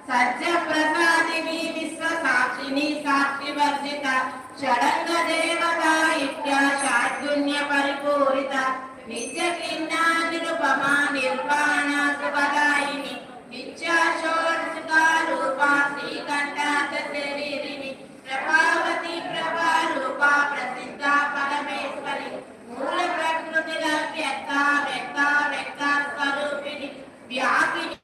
सज्ज प्रसादिनी विश्व साक्षिनी साक्षि वर्जित षडंग देवता इत्या शाद्युन्य परिपूरित नित्य किन्ना निरुपमा निर्वाण सुखदायिनी नित्या षोडशका रूपा श्रीकंठा शरीरिणी प्रभावती प्रभा रूपा प्रसिद्धा परमेश्वरी मूल प्रकृति व्यक्ता व्यक्ता व्यक्ता स्वरूपिणी व्यापिनी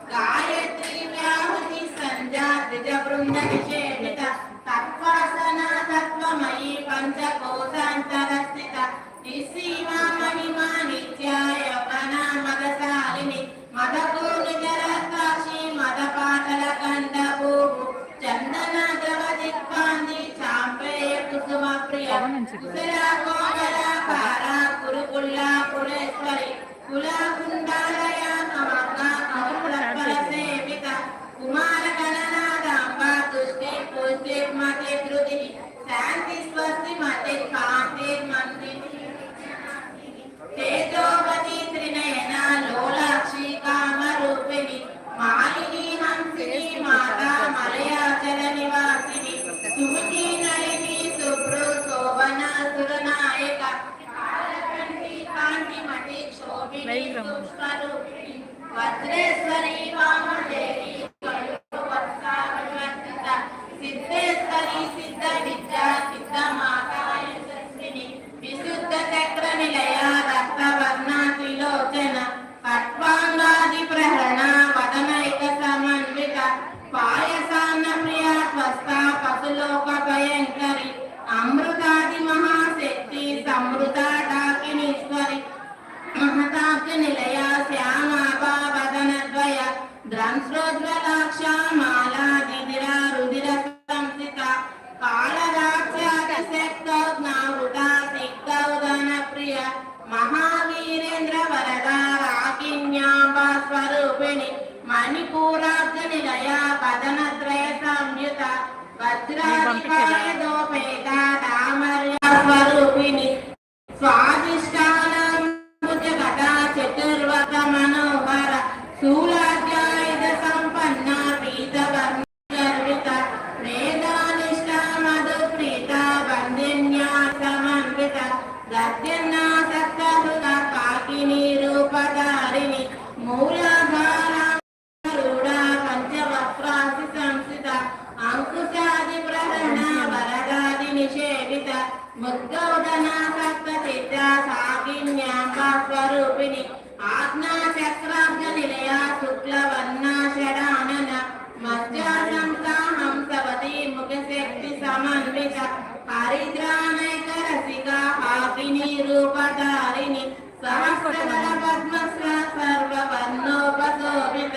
गायत्री व्याहृति संध्या द्विज वृंद निषेवित तत्वासना तत्वमयी पंचकोशांतरस्थित निसीमा महिमा नित्या यवना मदशालिनी मदको निजरसाक्षी मदपाटल कंदभू चंदन द्रवदिक्कांति चांपेय कुसुम प्रिय कुशला कोमलाकारा कुरुकुल्ला पुरेश्वरी कुला कुंडालया कुमार गणनादांबा तुष्टे पुष्टे मते कृति शांति स्वस्ति मते कांति मंत्रि तेजोवती त्रिनयना लोलाक्षी कामरूपिणी मालिनी हंसिनी माता मलयाचल निवासिनी सुमति नलिनी सुब्रु शोभना सुरनायका कालकंठी कांति मति शोभिनी पुष्परूपिणी वज्रेश्वरी वामदेवी सिद्धेश्वरी सिद्ध विद्या सिद्ध माता यशस्विनी विशुद्ध चक्र निलया रक्तवर्णा त्रिलोचन खट्वांगादि प्रहरण वदनैक समन्वित पायसान्न प्रिया स्वस्था पशुलोक भयंकरी अमृतादि महाशक्ति समृता डाकिनीश्वरी महताब्ज निलया श्यामा वदन द्वय द्रंश्रोज्वलाक्षा माला दिदिरा रुदिर संसिता कालराक्षादिशक्तौघ्नावृता सिक्तौधन प्रिय महावीरेन्द्र वरदा राकिन्याम्बा स्वरूपिणी मणिपूराब्ज निलया वदनत्रय संयुता वज्राधिकाय दोपेता दामर्या स्वरूपिणी स्वादिष्टानां भुजगदा चतुर्वत मनोहर शूलाध्यायुध संपन्ना पीतवर्ण गर्वित वेदानिष्ठा मधुप्रीता वन्दिन्या समन्वित गद्यन्ना सत्तहृदा काकिनी रूपधारिणी मूलाधारा रूढा पंचवक्त्रासि संस्थिता अंकुशादि प्रहरणा वरदादि निषेवित मुद्गौदना सप्तचित्रा साकिन्याम्बा स्वरूपिणी आज्ञा चक्राब्ज निलया शुक्लवर्णा षडानन मत्स्यासंसा हंसवती मुखशक्ति समन्वित हरिद्रानैक रसिका हाकिनी रूपधारिणी सहस्रदल पद्मस्र सर्ववर्णोपशोभित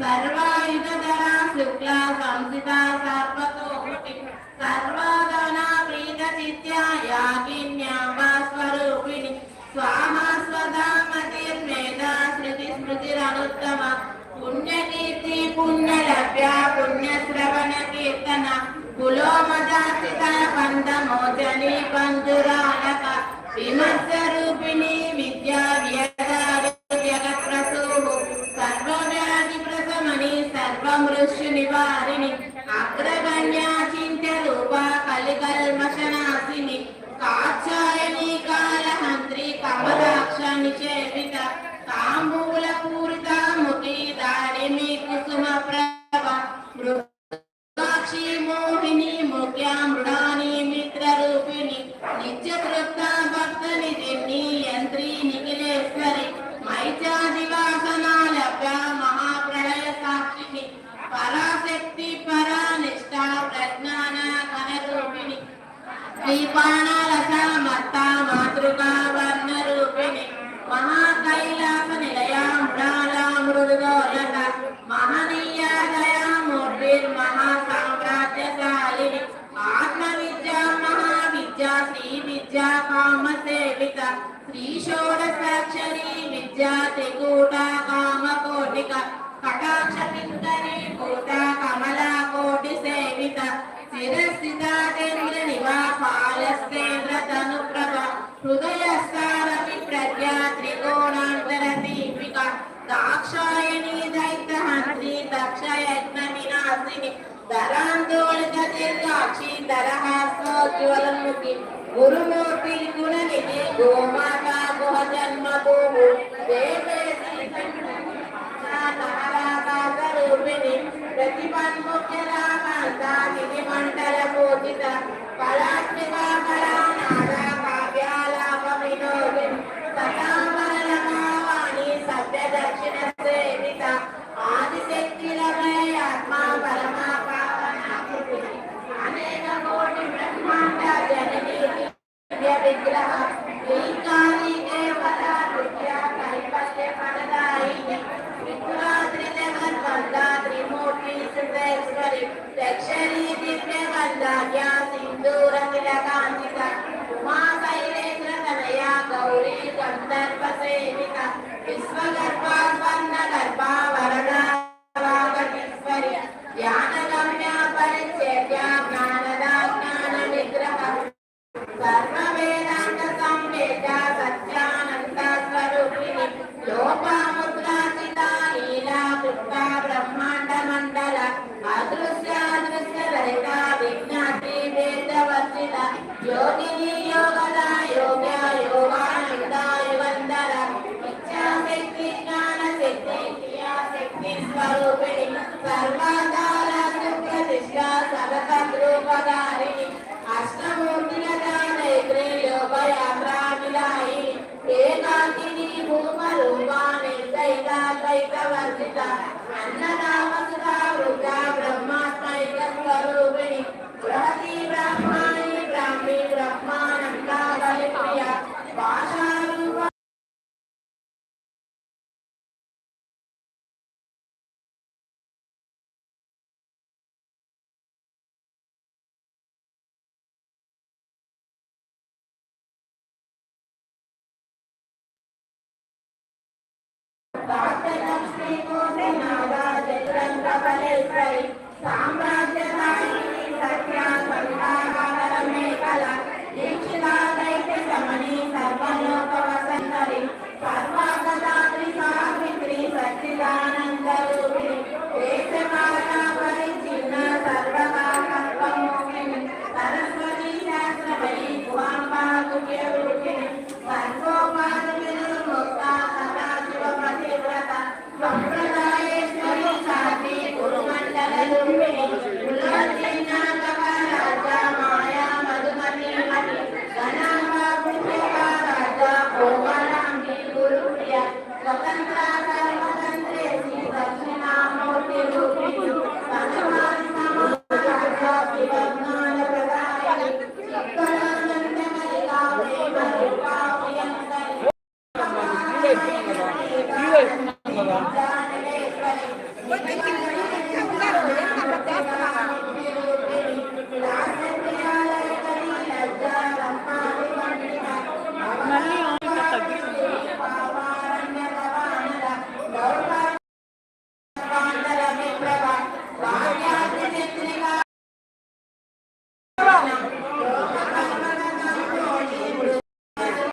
सर्वायुधधरा शुक्ला संसिता सर्वतोमुखी सर्वगणा प्रीतचित्या यागिन्याम्बा स्वरूपिणी स्वाहा स्वधा मतिर्मेधा श्रुति स्मृतिरनुत्तम पुण्यकीर्ति पुण्यलभ्या पुण्यश्रवण कीर्तन कुलोमदासिता बन्धमोचनी बन्धुरालक विमर्शरूपिणी विद्या जगत्प्रसूः सर्वव्याधि प्रशमनी सर्वमृत्युनिवारिणी अग्रगण्या चिन्त्यरूपा कलिकल्मषनाशिनी कात्यायनी कालहन्त्री कमलाक्ष निषेवित ताम्बूलपूरिता मुखी दारिणी कुसुम प्रभा मृगाक्षी मोहिनी मुख्या मृडानी मित्ररूपिणी नित्यतृप्ता भक्तनिधिनी यंत्री निखिलेश्वरी मैचादिवासना लभ्या महाप्रलय साक्षिणी బాణాల సమర్థ మాతృకా వర్ణ రూపిణి మహాకైలాస నిలయ మృణాల మృదుదోలత మహనీయ దయామూర్తి మహాసామ్రాజ్యశాలిని ఆత్మ విద్యా మహావిద్యా శ్రీ విద్యా కామ సేవిత శ్రీ షోడశాక్షరి విద్యా త్రికూట కామ కోటిక కటాక్ష పింకరి కూట కమలా కోటి సేవిత శిరస్థిత కేంద్ర నివాపాలస్కేంద్ర తనుప్రభ హృదయస్థారపి ప్రజ్ఞా త్రికోణాంతర దీపిక దాక్షాయణి దైత్యహంత్రి దక్ష యజ్ఞ వినాశిని ధరాందోళిత దీర్ఘాక్షి ధరహాస్తోజ్వలముఖి గురుమూర్తి గుణనిధి గోమాత గుహ జన్మ భూము దేవేశి రూపిణి ప్రతిపన్ముఖ్యరాకాంతానిధి మండల పూజిత కళాత్మిక కళానాద కావ్యాలాప వినోదిని సతామరణ భావాణి సత్య దక్షిణ సేవిత ఆదిశక్తి రమయ ఆత్మ పరమా పావన అనేక కోటి బ్రహ్మాండ జననీ దివ్య విగ్రహ శ్రీకాళి కేవల విద్యా కైవల్య ఫలదాయిని త్రిమూర్తి సురేశ్వరి దక్షిణీ దివ్య గంధార్య సింధూర తిలకాంతిక ఉమా శైలేంద్ర తనయ గౌరీ గంధర్వ సేవిక విశ్వగర్భ స్వర్ణ గర్భ వరదాగీశ్వరి జ్ఞానగమ్య పరిచ్ఛేద్య జ్ఞానద జ్ఞాన విగ్రహ సర్వ వేదాంత సంవేద సత్యానంద స్వరూపిణి లోపముద్రాచిత లీలా పుట్ట బ్రహ్మాండ మండల అదృశ్య దృశ్య రహిత విజ్ఞాతి వేదవర్జిత యోగిని యోగద యోగ్య యోగానంద యుగంధర ఇచ్ఛాశక్తి జ్ఞాన శక్తి క్రియాశక్తి స్వరూపిణి సర్వాధార సుప్రతిష్ట సర్వద్రూపధారిణి అష్టమూర్తిల దానైత్రి యోగయాత్రా విలాయిని ఏకాకిని భూమరూపా నిర్దైత వర్జిత అన్నదామసుత వృద్ధ బ్రహ్మాత్మైక స్వరూపిణి బృహతి బ్రహ్మాణి బ్రాహ్మి బ్రహ్మానంద బలిప్రియ భాషారూప శ్రీ